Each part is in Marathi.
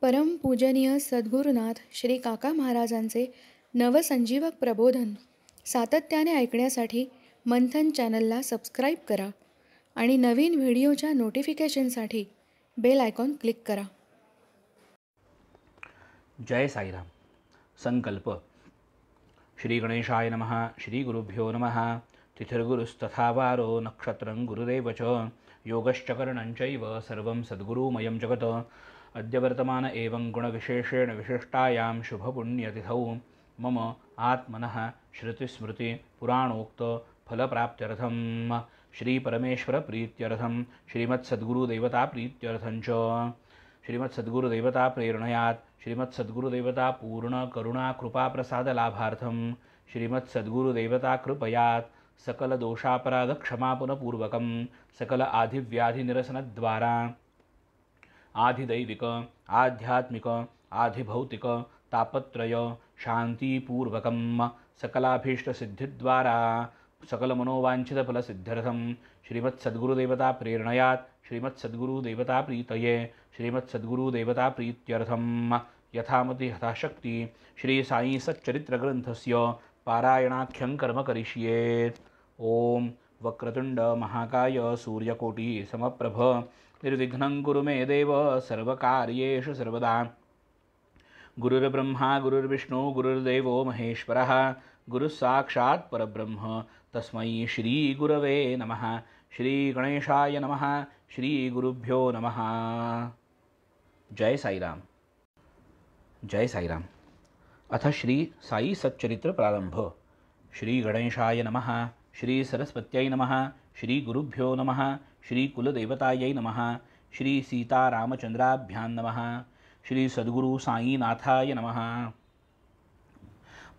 परमपूजनीय सद्गुरुनाथ श्री काका महाराजांचे नवसंजीवक प्रबोधन सातत्याने ऐकण्यासाठी मंथन चॅनलला सबस्क्राईब करा आणि नवीन व्हिडिओच्या नोटिफिकेशनसाठी बेल आयकॉन क्लिक करा. जय साईराम. संकल्प. श्री गणेशाय नमः. श्री गुरुभ्यो नमः. तिथिर्गुरुस्तथा वारो नक्षत्रं गुरुरेव च योगश्चकरणञ्चैव सर्वं सद्गुरुमयं जगत्. अद्य वर्तमान एवं गुणविशेषेण विशिष्टायां शुभपुण्यतिथौ मम आत्मनः श्रुतिस्मृति पुराणोक्त फलप्राप्त्यर्थं श्रीपरमेश्वरप्रीत्यर्थं श्रीमत्सद्गुरुदेवताप्रीत्यर्थं च श्रीमत्सद्गुरुदेवता प्रेरणयात् श्रीमत्सद्गुरुदेवता पूर्णकरुणाकृपाप्रसादलाभार्थं श्रीमत्सद्गुरुदेवता कृपयात् सकलदोषापराधक्षमापनपूर्वकं सकल आधिव्याधिनिरसनद्वारा आधिदैविक आध्यात्मिक आधिभौतिक तापत्रय शांतिपूर्वकं सकलाभीष्टसिद्धिद्वारा सकलमनोवांछितफलसिद्ध्यर्थं श्रीमत्सद्गुरुदेवता प्रेरणयात् श्रीमत्सद्गुरुदेवता प्रीतये श्रीमत्सद्गुरुदेवता प्रीत्यर्थं यथामति यथाशक्ति श्री साई सच्चरित्रग्रन्थस्य पारायणाख्यं कर्म करिष्ये. ओम वक्रतुंड महाकाय सूर्यकोटि समप्रभ निर्विघ्नं कुरु मे देव सर्वकार्येषु सर्वदा. गुरुर्ब्रह्मा गुरुर्विष्णु गुरुर्देवो महेश्वरः गुरुस्साक्षात् परब्रह्म तस्मै श्री गुरवे नमः. श्री गणेशाय नमः. श्री गुरुभ्यो नमः. जय साईराम. जय साईराम. अथ श्री साई सच्चरित्र प्रारंभ. श्री गणेशाय नमः. श्री सरस्वत्यै नमः. श्री गुरुभ्यो नमः. श्री कुलदेवतायै नमः. श्री सीतारामचंद्राभ्यां नमः. श्री सद्गुरु साईनाथाय नमः.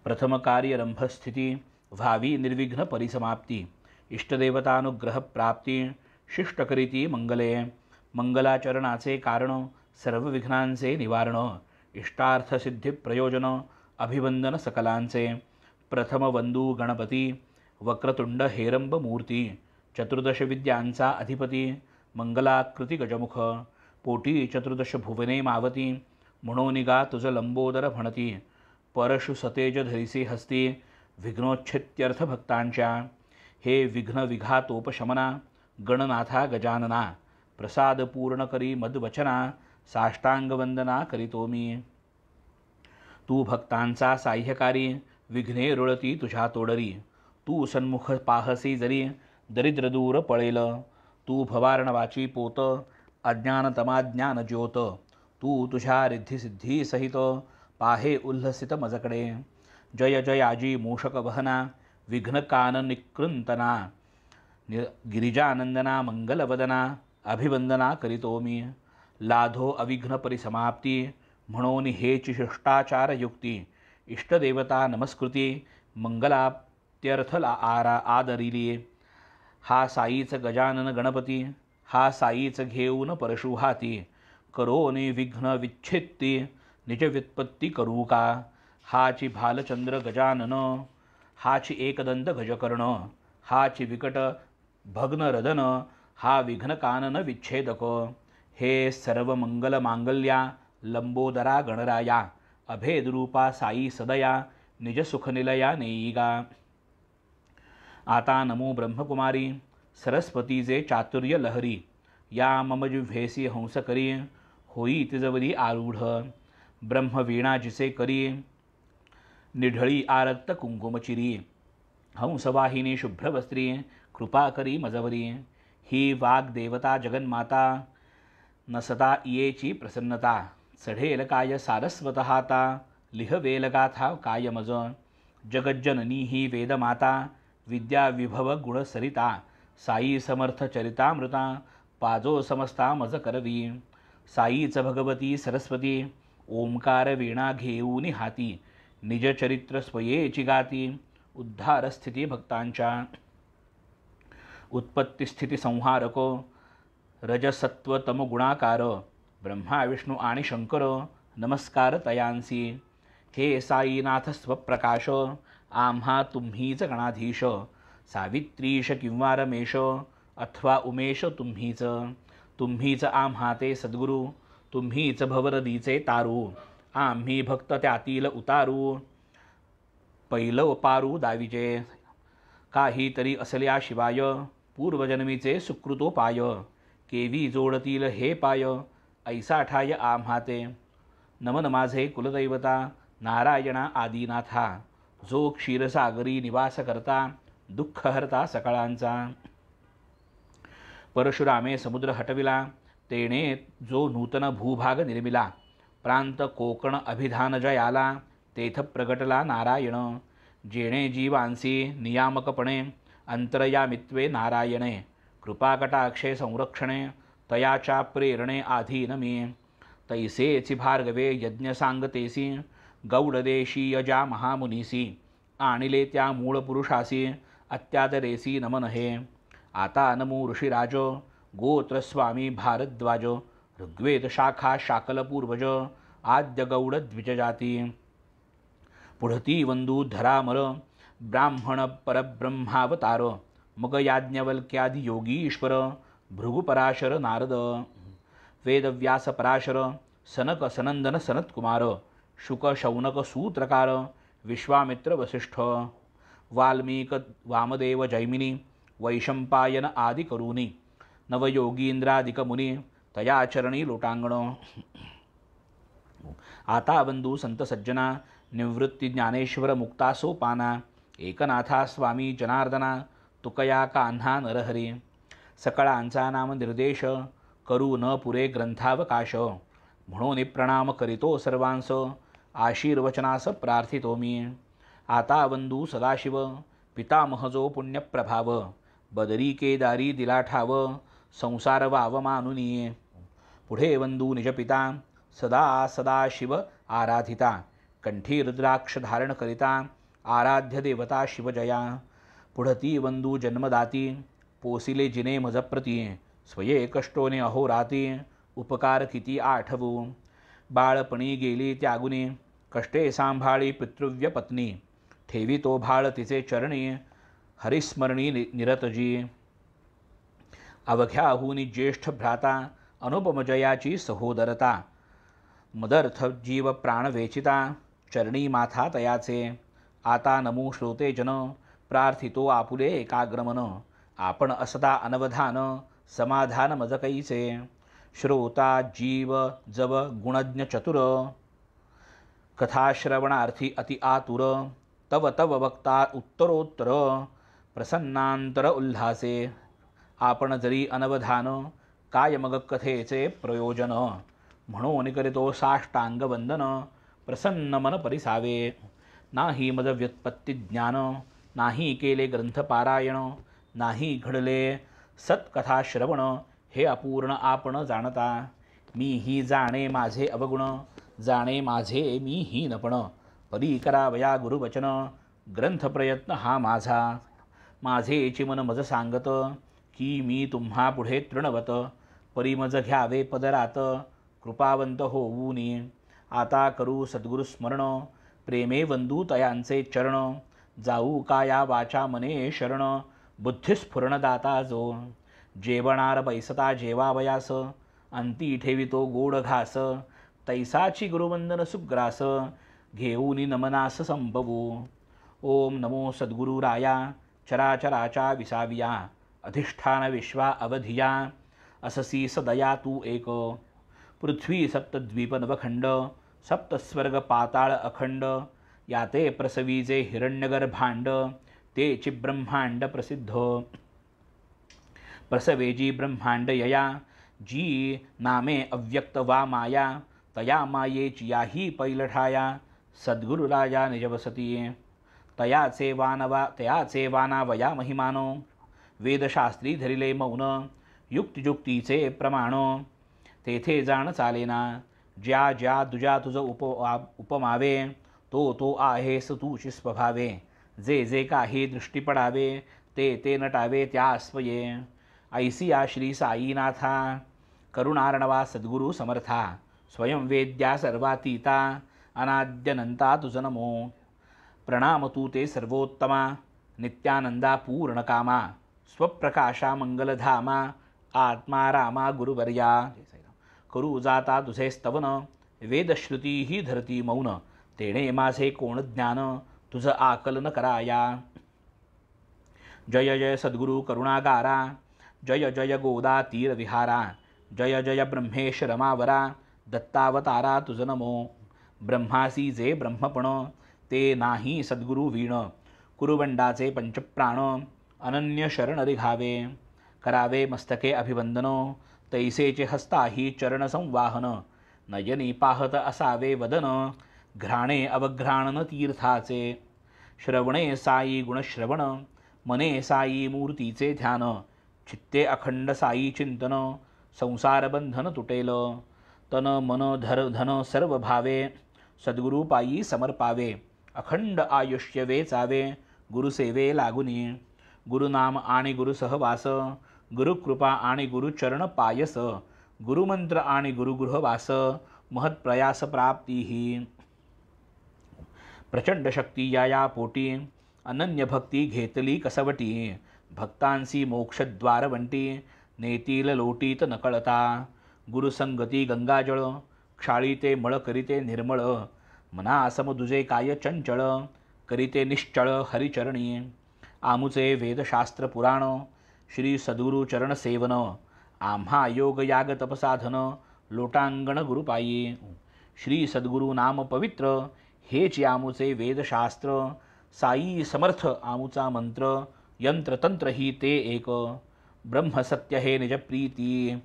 प्रथम कार्यारंभ स्थिति भावी निर्विघ्न परिसमाप्ति इष्टदेवतानुग्रह प्राप्ति शिष्टकरीती मंगले. मंगलाचरणाचे कारण सर्व विघ्नांचे निवारण इष्टार्थ सिद्धी प्रयोजन अभिवंदन सकलांचे. प्रथम वंदू गणपती वक्रतुंड हेरंब मूर्ती चतुर्दश विद्यांचा अधिपती मंगलाकृती गजमुख पोटी चतुर्दश भुवने मावती म्हणोनिगा तुझ लंबोदर म्हणती. परशु सतेज धरिसे हस्ती विघ्नोच्छित्यर्थ भक्तांच्या. हे विघ्न विघातोपशमना गणनाथा गजानना प्रसाद पूर्ण करी मदवचना साष्टांग वंदना करीतो मी. तू भक्तांचा साह्यकारी विघ्ने रुळती तुझ्या तोडरी. तू सन्मुख पाहसी जरी दरिद्र दूर पळेल. तू भवार्णवाची पोत अज्ञानतमाज्ञान ज्योत. तू तुझ्या रिद्धिसिद्धी सहित पाहे उल्हसित मजकडे. जय जय आजी मूषक वहना विघ्न कान निकृंतना गिरिजानंदना मंगलवदना अभिवंदना करीतो मी. लाधो अविघ्न परिसमाप्ती म्हणून हेची शिष्टाचार युक्ती. इष्टदेवता नमस्कृती मंगलाप्त्यर्थ आदरिली. हा साईच गजानन गणपती हा साईच घेऊन परशु हाती. करोनी विघ्न विच्छित्ती निज व्युत्पत्ती करू का. हाची भालचंद्र गजानन हाची एकदंत गजकर्ण हाची विकट भग्न रदन हा विघ्न कानन विच्छेदक. हे सर्व मंगल मांगल्या लंबोदरा गणराया अभेदरूपा साई सदया निज सुखनिलया नेईगा. आता नमो ब्रह्मकुमारी सरस्वतीचे चातुर्य लहरी. या मम जिव्हेसी हंस करी होई तिजवरी आरूढ. ब्रह्मवीणा जिसे करी निढळी आरक्त कुंकुमचिरी. हंसवाहिनी शुभ्रवस्त्री कृपा करी मजवरी. ही वाग्देवता जगन्माता नसता येची प्रसन्नता. चढेल काय सारस्वत हाता लिहवेल गाथा काय मज. जगज्जननी ही वेदमाता विद्या विभव गुणसरिता. साई समर्थ चरितामृता पाजो समस्ता मज करवी. साईच भगवती सरस्वती ओंकार वीणा घेऊनी हाती. निज चरित्र स्वयेची गाती उद्धार स्थिती भक्तांच्या. उत्पत्ती स्थिती संहारको रजसत्व तम गुणाकार. ब्रह्मा विष्णू आणि शंकर नमस्कार तयांसी. हे साईनाथ स्वप्रकाश आम्हा तुम्हीच गणाधीश. सावित्रीश किंवा रमेश अथवा उमेश तुम्हीच. तुम्हीच आम्हा ते सद्गुरु तुम्हीच भवनदीचे तारू, आम्ही भक्त त्यातील उतारू. पहिलं पारू दाविजे, काहीतरी असल्या शिवाय, पूर्वजन्मीचे सुकृतोपाय. केवी जोडतील हे पाय, ऐसा ठाय आम्हाते. नमन माझे कुलदैवता, नारायणा आदिनाथा. जो क्षीरसागरी निवास करता, दुःख हरता सकळांचा. परशुरामे समुद्र हटविला, तेने जो नूतन भूभाग निर्मिला. प्रांत कोकण अभिधान जयाला, तेथ प्रगटला नारायण. जेणे जीवांसी नियामकपणे, अंतरयामित्वे नारायणे. कृपाकटाक्षे संरक्षणे, तयाच्या प्रेरणे आधीन मी. तैसेची भार्गवे यज्ञ सांगतेसी, गौडदेशीय ज्या महामुनीसी. आणिले त्या मूळ पुरुषासी, अत्यादरेसी नमन हे. आता नमो ऋषिराज, गोत्रस्वामी भारद्वाज. ऋग्वेद शाखा शाकल पूर्वज, आद्य गौड द्विजजाती. पुढती वंदू धरामर, ब्राह्मण परब्रह्मावतार. मग याज्ञवल्क्यादि योगीश्वर, भृगुपराशर नारद. वेदव्यास पराशर, सनक सनंदन सनत्कुमार. शुक शौनक सूत्रकार, विश्वामित्र वसिष्ठ. वाल्मीक वामदेव जैमिनी, वैशंपायन आदि करूनी. नवयोगींद्रादिक मुनी, तया चरणी लोटांगण. आता बंधू संत सज्जना, निवृत्ती ज्ञानेश्वर मुक्ता सोपाना. एकनाथा स्वामी जनार्दना, तुकया कान्हा नरहरी. सकळांचा नाम निर्देश, करू न पुरे ग्रंथावकाश. म्हणून प्रणाम करीतो सर्वांस, आशीर्वचनास प्रार्थितो मी. आता बंधू सदाशिव, पितामह जो पुण्यप्रभाव. बदरी केदारी दिला ठाव, संसार वाव मानुनी. पुढे बंधू निजपिता, सदा सदाशिव आराधिता. कंठी रुद्राक्ष धारण करिता, आराध्य देवता शिवजया. पुढती बंधू जन्मदाती, पोसिले जिने मजप्रती. स्वये कष्टोने अहोराती, उपकार किती आठवू. बाळपणी गेली त्यागुनी, कष्टे सांभाळी पितृव्य पत्नी. ठेवी तो भाळ तिचे चरणी, हरिस्मरणी निरतजी. अवघ्याहूनी ज्येष्ठ भ्राता, अनुपमजयाची सहोदरता. मदर्थ जीव प्राण वेचिता, चरणी माथा तयाचे. आता नमो श्रोते जन, प्रार्थितो आपुले एकाग्रमन. आपण असता अनवधान, समाधान मज कैसे. श्रोता जीव जव गुणज्ञ चतुर, कथाश्रवणार्थी अति आतुर. तव तव वक्ता उत्तरोत्तर, प्रसन्नांतर उल्हासे. आपण जरी अनवधान, काय मग कथेचे प्रयोजन. म्हणून करीतो साष्टांग वंदन, प्रसन्न मन परिसावे. नाही मज व्युत्पत्ती ज्ञान, नाही केले ग्रंथपारायण. नाही घडले सत्कथा श्रवण, हे अपूर्ण आपण जाणता. मी ही जाणे माझे अवगुण, जाणे माझे मी हीनपण. परी करावया गुरुवचन, ग्रंथ प्रयत्न हा माझा. माझे चिमन मज सांगत, की मी तुम्हा पुढे तृणवत. परी मज घ्यावे पदरात, कृपावंत होऊनी. आता करू सद्गुरु स्मरण, प्रेमे वंदू तयांचे चरण. जाऊ काया वाचा मने शरण, बुद्धिस्फुरण दाता जो. जेवणार बैसता जेवावयास, अंती ठेवितो गोड घास. तैसाची गुरुवंदन सुग्रास, घेऊनी नमनास संपवू. ओम नमो सद्गुरुराया, चराचराचा विसाविया. अधिष्ठान विश्वा अवधिया, अससी सदया तू एक. पृथ्वी सप्तद्वीप नवखंड, सप्तस्वर्ग पाताळ अखंड. याते प्रसवीजे हिरण्यगर्भांड, तेची ब्रह्मांड प्रसिद्ध. प्रसवेजी ब्रह्मांड यया, जी नामे अव्यक्त वा माया. तया मायेची याही पैलठाया, सद्गुरुराया निजवसती. तयाचे वानावया महिमानो, वेदशास्त्री धरिले मौन. युक्तियुक्तीचे प्रमाण, तेथे जाण चालेना. ज्या ज्या दुजा तुझ उपमावे, तो आहेस तूची स्वभावे. जे जे काही दृष्टी पडावे, ते नटावे त्या स्वये. ऐसिया श्री साईनाथा, करुणार्णवा सद्गुरु समर्था. स्वयं वेद्या सर्वातीता, अनाद्यनंता तुझ नमो. प्रणाम तू ते सर्वोत्तमा, नित्यानंदा करू जाता तुझे स्तवन, वेदश्रुती ही धरती मौन, तेणे माझे कोण ज्ञान, तुझ आकलन कराया. जय जय सद्गुरु करुणागारा, जय जय गोदा तीर विहारा, जय जय ब्रह्मेश रमावरा, दत्तावतारा तुझ नमो. ब्रह्मासी जे ब्रह्मपण, ते नाही सद्गुरु वीण, कुरुबंडाचे पंचप्राण, अनन्य शरण रिघावे. करावे मस्तके अभिवंदन, तैसेचे हस्ताही चरण संवाहन. नयनी पाहत असावे वदन, घ्राणे अवघ्राणन तीर्थाचे. श्रवणे साई गुणश्रवण, मने साई मूर्तीचे ध्यान. चित्ते अखंड साई चिंतन, संसार बंधन तुटेल. तन मन धन सर्व भावे, सद्गुरु पायी समर्पावे. अखंड आयुष्य वेचावे, गुरुसेवे लागुनी. गुरुनाम आणि गुरुसहवास, गुरुकृपा आणि गुरुचरण पायस. गुरुमंत्र आणि गुरुगृहवास, महत्प्रयास प्राप्तीही. प्रचंड शक्ती या पोटी, अनन्य भक्ती घेतली कसवटी. भक्तांसी मोक्षद्वारवंटी, नेतील लोटीत नकळता. गुरुसंगती गंगाजळ, क्षाळीते मळ करीते निर्मळ. मना समदुजे काय चंचळ, करीते निश्चळ हरिचरणी. आमुचे वेदशास्त्र पुराण, श्री सद्गुरु चरण सेवन. आम्हा योग याग तपसाधन, लोटांगण गुरुपायी. श्री सद्गुरु नाम पवित्र, हेच आमुचे वेदशास्त्र. साई समर्थ आमुचा मंत्र, यंत्रतंत्र ही ते एक. ब्रह्म सत्य हे निज प्रीती,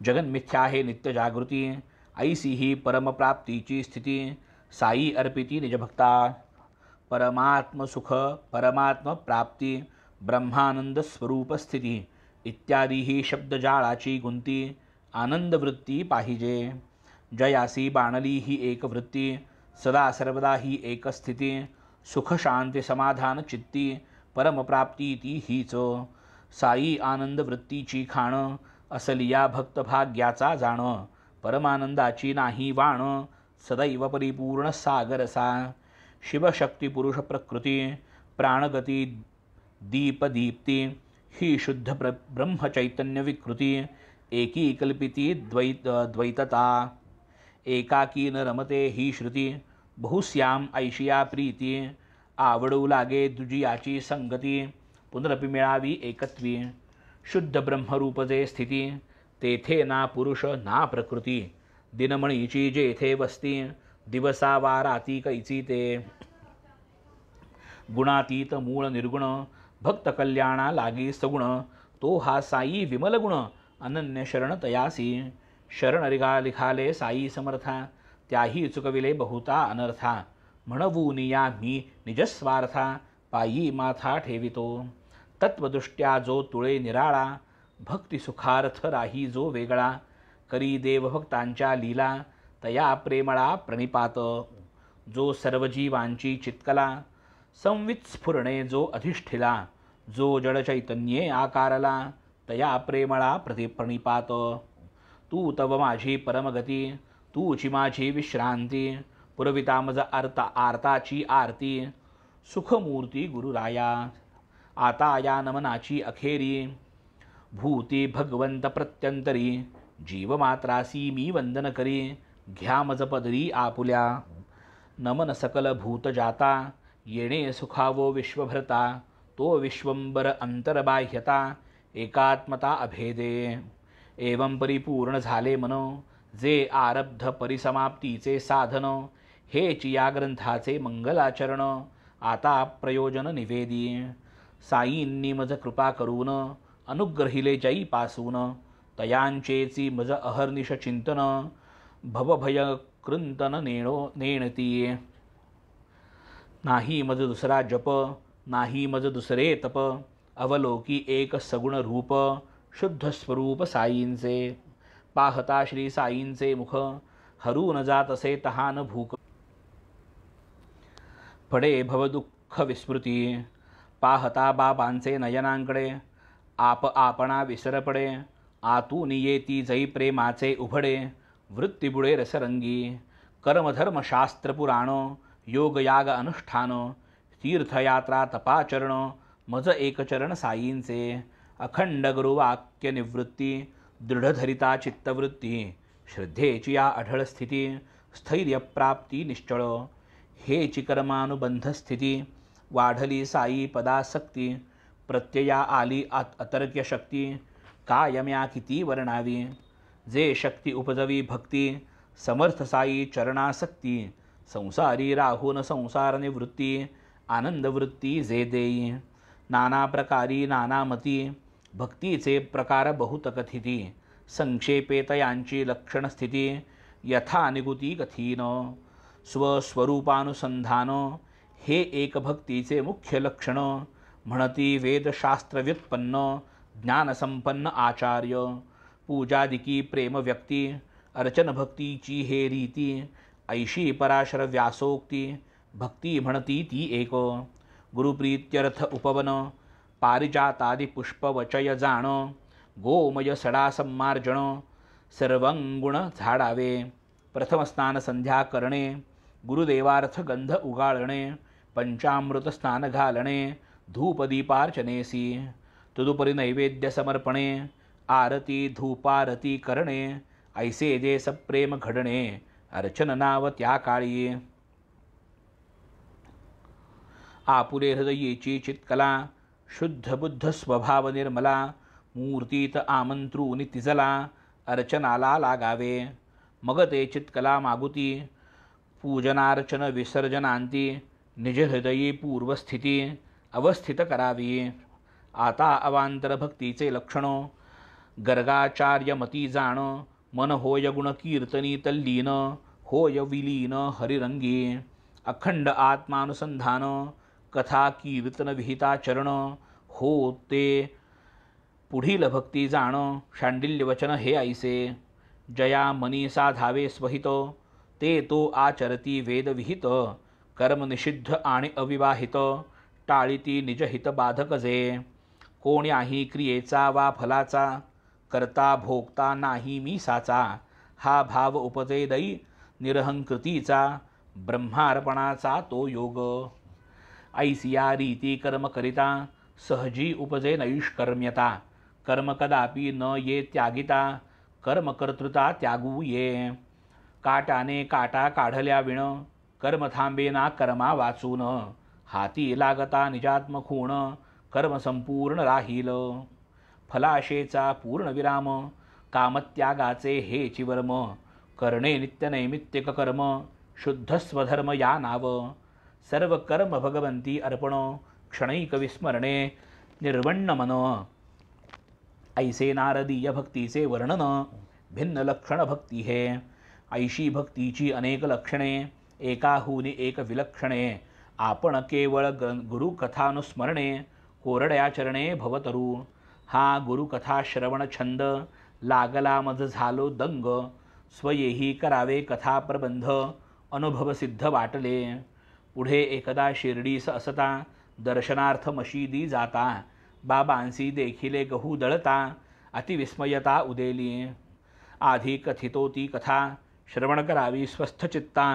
जगन्मिथ्या हे नित्य जागृती. ऐसी ही परमप्राप्तीची स्थिती, साई अर्पिती निजभक्ता. परमात्म सुख परमात्म प्राप्ती, ब्रह्मानंद स्वरूप स्थिती. इत्यादी ही शब्दजाळाची गुंती, आनंद वृत्ती पाहिजे. जयासी बाणली ही एक वृत्ती, सदा सर्वदा ही एक स्थिती. सुख शांती समाधान चित्ती, परमप्राप्ती ती हीच. साई आनंद वृत्तीची खाण, असलिया भक्तभाग्याचा जाण. परमानंदाची नाही वाण, सदैव परिपूर्ण सागरसा. शिवशक्ती पुरुष प्रकृती, प्राणगती दीपदीप्ती. ही शुद्ध ब्रह्मचैतन्य विकृती, एकी कल्पिती द्वैतता. एकाकी न रमते ही श्रुती, बहुश्याम ऐशिया प्रीती. आवडू लागे दुजियाची संगती, पुनरपि मिळावी एकत्वी. शुद्ध ब्रह्मरूप जे स्थिती, तेथे ना पुरुष ना प्रकृती. दिनमणीची जेथे वस्ती, दिवसा वा राती कैची ते. गुणातीत मूळ निर्गुण, भक्त कल्याणा लागी सगुण. तो हा साई विमल गुण, अनन्य शरण तयासी. शरण लिखाले साई समर्था, त्याही चुकविले बहुता अनर्था. म्हणवून या मी निजस्वार्था, पायी माथा ठेवितो. तत्वदृष्ट्या जो तुळे निराळा, भक्ती सुखार्थ राही जो वेगळा. करी देवभक्तांच्या लीला, तया प्रेमळा प्रणिपात. जो सर्व जीवांची चित्कला, संवित्स्फुरणे जो अधिष्ठिला. जो जड चैतन्ये आकारला, तया प्रेमळा प्रणिपात. तू तव माझी परमगती, तूची माझी विश्रांती. पुरविता मज आर्ताची आरती, सुखमूर्ती गुरुराया. आता या नमनाची अखेरी, भूती भगवंत प्रत्यंतरी. जीवमात्रासी मी वंदन करी, घ्या मज पदरी आपुल्या. नमन सकल भूत जाता, येणे सुखावो विश्वभरता. तो विश्वंबर अंतर्बाह्यता, एकात्मता अभेदे. एवं परिपूर्ण झाले मन, जे आरब्ध परिसमाप्तीचे साधन. हेच या ग्रंथाचे मंगलाचरण, आता प्रयोजन निवेदी. साईंनी मज कृपा करून, अनुग्रहिले जैपासून. तयांचेची मज अहर्निश चिंतन, भवभय कृंतन नेणती. नाही मज दुसरा जप, नाही मज दुसरे तप. अवलोकी एक सगुण रूप, शुद्ध स्वरूप साईंचे. पाहता श्री साईंचे मुख, हरून जात असे तहान भूक. पडे भवदुःख विस्मृती, पाहता बाबांचे नयनांकडे. आपणा विसर पडे, आतून येती जै प्रेमाचे उभडे. वृत्तीबुडे रसरंगी, कर्मधर्म शास्त्र पुराण. योग याग अनुष्ठान, तीर्थयात्रा तपाचरण. मज एकचरण साईंचे. अखंड गुरुवाक्य निवृत्ती, दृढधरिता चित्तवृत्ती श्रद्धेची या अढळ स्थिती स्थैर्यप्राप्ती निश्चळ हेची कर्मानुबंध स्थिती वाढली साई पदासक्ती प्रत्यया आली अतर्क्य शक्ती कायम्या किती वर्णावी जे शक्ती उपजवी भक्ती समर्थ साई चरणासक्ती संसारी राहून संसार निवृत्ती आनंदवृत्ती जे देई नाना प्रकारी नानामती भक्तीचे प्रकार बहुत कथिती संक्षेपेतयांची लक्षणस्थिती यथा निगुती कथीन स्वस्वरूपानुसंधान हे एक भक्तीचे मुख्य लक्षण म्हणती वेदशास्त्रव्युत्पन्न ज्ञानसंपन्न आचार्य पूजादिकी प्रेम व्यक्ती अर्चन भक्तीची हे रीती ऐशी पराशर व्यासोक्ती भक्ती म्हणती ती एक गुरुप्रीत्यर्थ उपवन पारिजातादि पुष्पवचय जाण गोमय सडा सम्मार्जन सर्वंगुण झाडावे प्रथम स्नान संध्या करणे गुरुदेवार्थ गंध उगाळणे पंचामृत स्नान घालणे धूपदीपार्चनेसी तदुपरी नैवेद्य समर्पणे आरती धूपारती करणे ऐसे जे सप्रेम घडणे अर्चन नाव त्या काळी आपुले हृदयीची चित्कला शुद्ध बुद्ध स्वभाव निर्मला मूर्तीत आमंत्रूनि तिजला अर्चनाला लागावे मग ते चित्कला मागुती पूजनार्चन विसर्जनांती निज हृदयी पूर्वस्थिती अवस्थित करावी आता अवांतर भक्तीचे लक्षण गर्गाचार्यमती जाण मन होय गुण कीर्तनी तल्लीन होय विलीन हरिरंगी अखंड आत्मानुसंधान कथा कीर्तन विहिता चरण हो ते पुढील भक्ती जाण शांडिल्य वचन हे ऐसे जया मनी साधावे स्वहित ते तो आचरती वेदविहित कर्म निषिद्ध आणि अविवाहित टाळीती निजहित बाधक जे कोण्याही क्रियेचा वा फलाचा करता भोगता नाही मी साचा हा भाव उपजे दै निरहंकृतीचा ब्रह्मार्पणाचा तो योग ऐसिया रीती कर्म करिता सहजी उपजे नैष्कर्म्यता कर्म कदापि न ये त्यागिता कर्म कर्तृता त्यागू ये काटाने काटा काढल्या विण कर्म थांबेना कर्मा वाचून हाती लागता निजात्म खूण कर्म संपूर्ण राहील फलाशेचा पूर्ण विराम कामत्यागाचे हे चिवर्म करणे नित्य नैमित्तिक कर्म शुद्ध स्वधर्म या नाव सर्व कर्म भगवंती अर्पण क्षणैक विस्मरणे निर्वण्ण मन ऐसे नारदीय भक्तीचे वर्णन भिन्न लक्षण भक्ती हे ऐशी भक्तीची अनेक लक्षणे एकाहूनी एक विलक्षणे आपण केवळ गुरुकथानुस्मरणे कोरड्या चरणे भवतरू हा गुरुकथा श्रवण छंद लागला मज झालो दंग स्वयेही करावे कथा प्रबंध अनुभव सिद्ध वाटले पुढे एकदा शिर्डीस असता दर्शनार्थ मशिदी जाता बाबांसी देखिले गहू दळता अतिविस्मयता उदेली आधी कथितो ती कथा श्रवण करावी स्वस्थ चित्ता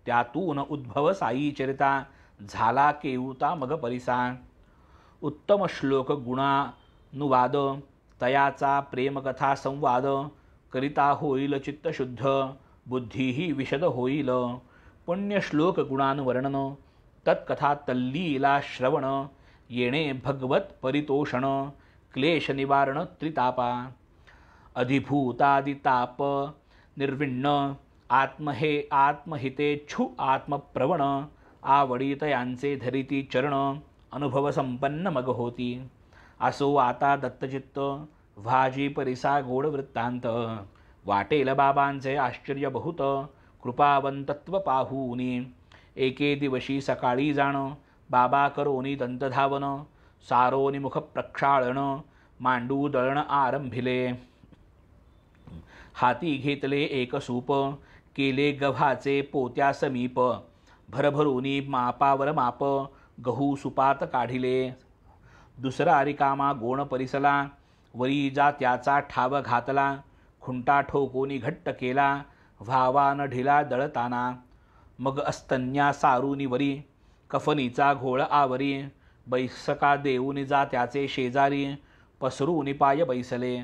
त्यातून उद्भव साई चरिता झाला केऊता मग परिसा उत्तम श्लोक गुणानुवाद तयाचा प्रेमकथा संवाद करिता होईल चित्तशुद्ध बुद्धीही विशद होईल पुण्यश्लोक गुणानुवर्णन तत्कथा तल्लीला श्रवण येणे भगवत परितोषण क्लेश निवारण त्रितापा अधिभूतादिताप निर्विण्ण आत्महे आत्महितेच्छू आत्मप्रवण आवडीत यांचे धरिती चरण अनुभव संपन्न मग होती असो आता दत्तचित्त भाजी परिसा गोड वृत्तांत वाटेल बाबांचे आश्चर्य बहुत कृपावंतत्व पाहूनी एके दिवशी सकाळी जाण बाबा करोनी दंतधावन सारोनी मुख प्रक्षाळन मांडू दळण आरंभिले हाती घेतले एक सूप केले गव्हाचे पोत्या समीप भरभरूनी मापावर माप गहू सुपात काढिले दुसरा रिकामा गोण परिसला वरी जात्याचा ठाव घातला खुंटा ठोकोनी घट्ट केला व्हावान ढिला दळताना मग अस्तन्या सारूनी वरी कफनीचा घोळ आवरी बैसका देऊनी जात्याचे शेजारी पसरूनी पाय बैसले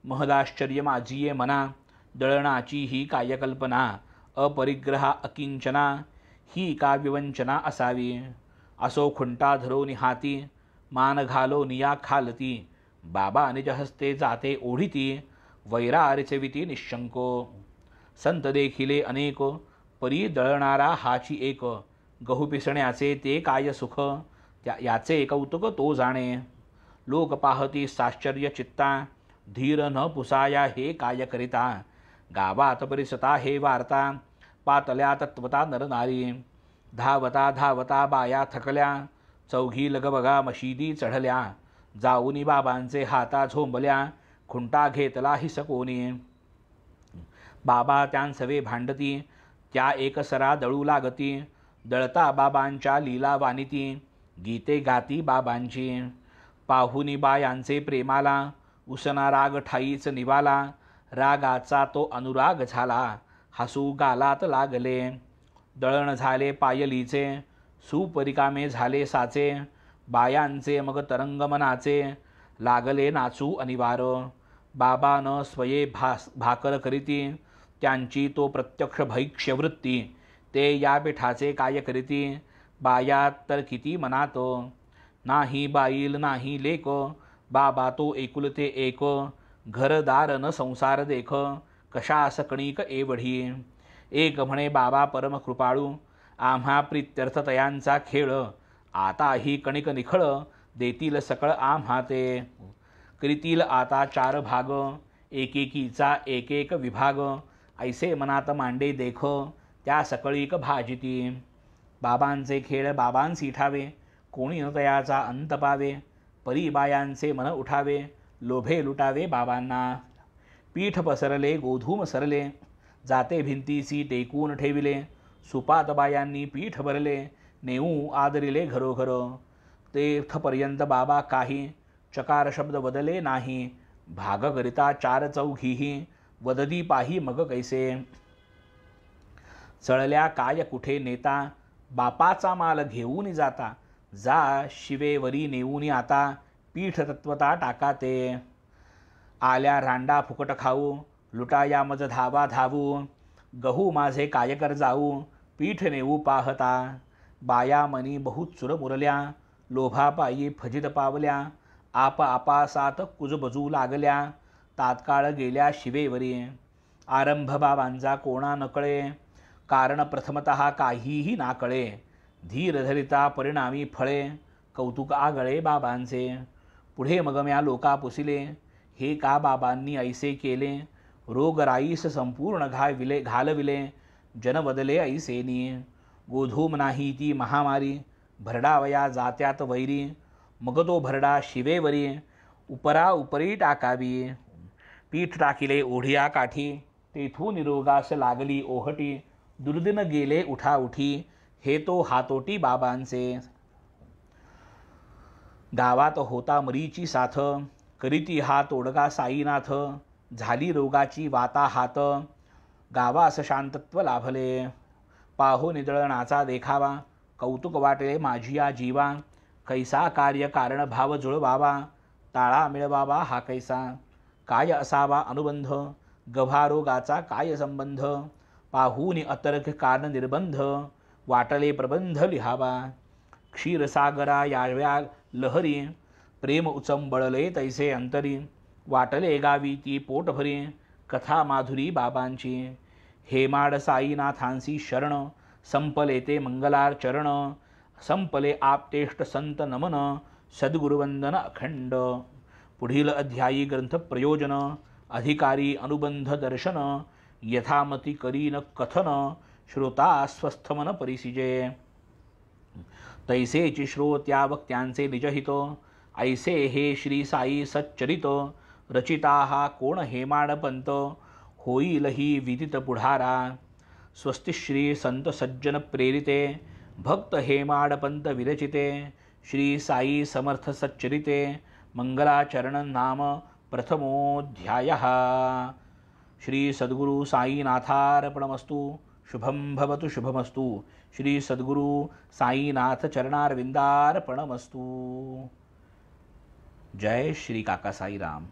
महदाश्चर्य माझिये मना, दळणाची ही कायकल्पना, अपरिग्रहा अकिंचना, ही काव्यवंचना असावी. असो खुंटा धरोनी हाती, मान घालो निया खालती, बाबा निज हस्ते जाते ओढिती, वैरारिचविती निशंको. संत देखिले अनेक, परी दळणारा हाची एक, गहू पिसण्याचे ते काय सुख, याचे कौतुक तो जाणे. लोक पाहती साश्चर्य चित्ता, धीर न पुसाया हे काय करिता, गावात परिसता हे वार्ता, पातल्या तत्वता नरनारी. धावता धावता बाया थकल्या, चौघी लगबगा मशिदी चढल्या, जाऊनी बाबांचे हाता झोंबल्या, खुंटा घेतला हिसकोनी. बाबा त्यांसवे भांडती, त्या एकसरा दळू लागती, दळता बाबांच्या लीला वानिती, गीते गाती बाबांची. पाहुनी बायांचे प्रेमाला, उसना राग ठाईच निवाला, रागाचा तो अनुराग झाला, हसू गालात लागले. दळण झाले पायलीचे, सुपरिकामे झाले साचे, बायांचे मग तरंग मनाचे, लागले नाचू अनिवार. बाबा न स्वये भाकर करीती, त्यांची तो प्रत्यक्ष भैक्ष्यवृत्ती, ते या पिठाचे काय करीती, बाया तर किती मनात. नाही बाईल नाही लेक, बाबा तो एकुलते एक, घरदार न संसार देख, कशास कणिक एवढी. एक म्हणे बाबा परम कृपाळू, आम्हा प्रित्यर्थ तयांचा खेळ, आता ही कणिक निखळ, देतील सकळ आम्हा ते. करीतील आता 4 भाग, एकेकीचा एक एक विभाग, ऐसे मनात मांडे देख, त्या सकळीक भाजिती. बाबांचे खेळ बाबांसी ठावे, कोणी न तयाचा अंत पावे, परी बायांचे मन उठावे, लोभे लुटावे बाबांना. पीठ पसरले गोधूम सरले, जाते भिंतीसी टेकून ठेविले, सुपात बायांनी पीठ भरले, नेऊ आदरिले घरोघर. तेथपर्यंत बाबा काही, चकार शब्द बदले नाही, भाग करिता 4 चौघीही, वदती पाही मग कैसे. चळल्या काय कुठे नेता, बापाचा माल घेऊन जाता, जा शिवेवरी नेऊन आता, पीठ तत्वता टाका ते. आल्या रांडा फुकट खाऊ, लुटाया मज धावा धावू, गहू माझे काय कर जाऊ, पीठ नेऊ पाहता. बाया मनी बहुत चुरमुरल्या, लोभापायी फजित पावल्या, आप आपासात कुजबजू लागल्या, तात्काळ गेल्या शिवेवरी. आरंभ बाबांचा कोणा नकळे, कारण प्रथमतः काहीही नाकळे, धीर धरिता परिणामी फळे, कौतुक आगळे बाबांचे. पुढे मग म्या लोका पुसिले, हे का बाबांनी ऐसे केले, रोगराईस संपूर्ण घालविले, जन बदले ऐसेनी. गोधूम नाही ती महामारी, भरडावया जात्यात वैरी, मग तो भरडा शिवेवरी, उपरा उपरी टाकावी. पीठ टाकिले ओढिया काठी, तेथून निरोगास लागली ओहटी, दुर्दिन गेले उठाउठी, हे तो हातोटी बाबांचे. गावात होता मरीची साथ, करीती हा तोडगा साईनाथ, झाली रोगाची वाता हात, गावास शांतत्व लाभले. पाहो निदळणाचा देखावा, कौतुक वाटले माझिया जीवा, कैसा कार्य कारण भाव जुळवावा, ताळा मिळवावा हा कैसा. काय असावा अनुबंध, गभारोगाचा काय संबंध, पाहूनी अतर्क कारण निर्बंध, वाटले प्रबंध लिहावा. क्षीरसागरा याव्या लहरी, प्रेम उचंबळले तैसे अंतरी, वाटले गावी ती पोटभरी, कथा माधुरी बाबांची. हेमाड साईनाथांसी शरण, संपले ते मंगलाचरण, संपले आपतेष्ट संत नमन, सद्गुरुवंदन अखंड. पुढील अध्यायी ग्रंथ प्रयोजन, अधिकारी अनुबंध दर्शन, यथामती करीन कथन, श्रोता स्वस्थमन परिसिजे. तैसेची श्रोत्या वक्त्यांचे निजहित, ऐसे हे श्री साई सच्चरित. रचिता हा कोण हेमाडपंत, होईल ही विदित पुढारा. स्वस्ति श्री संत सज्जन प्रेरिते, भक्त हेमाडपंत विरचिते. श्री साई समर्थ सच्चरिते, मंगलाचरण नाम प्रथमोऽध्यायः. श्री सद्गुरु साईनाथार्पणमस्तु. शुभं भवतु शुभमस्तु. श्री सद्गुरु साईनाथ चरणारविंदार्पणमस्तु. जय श्री काका साई राम.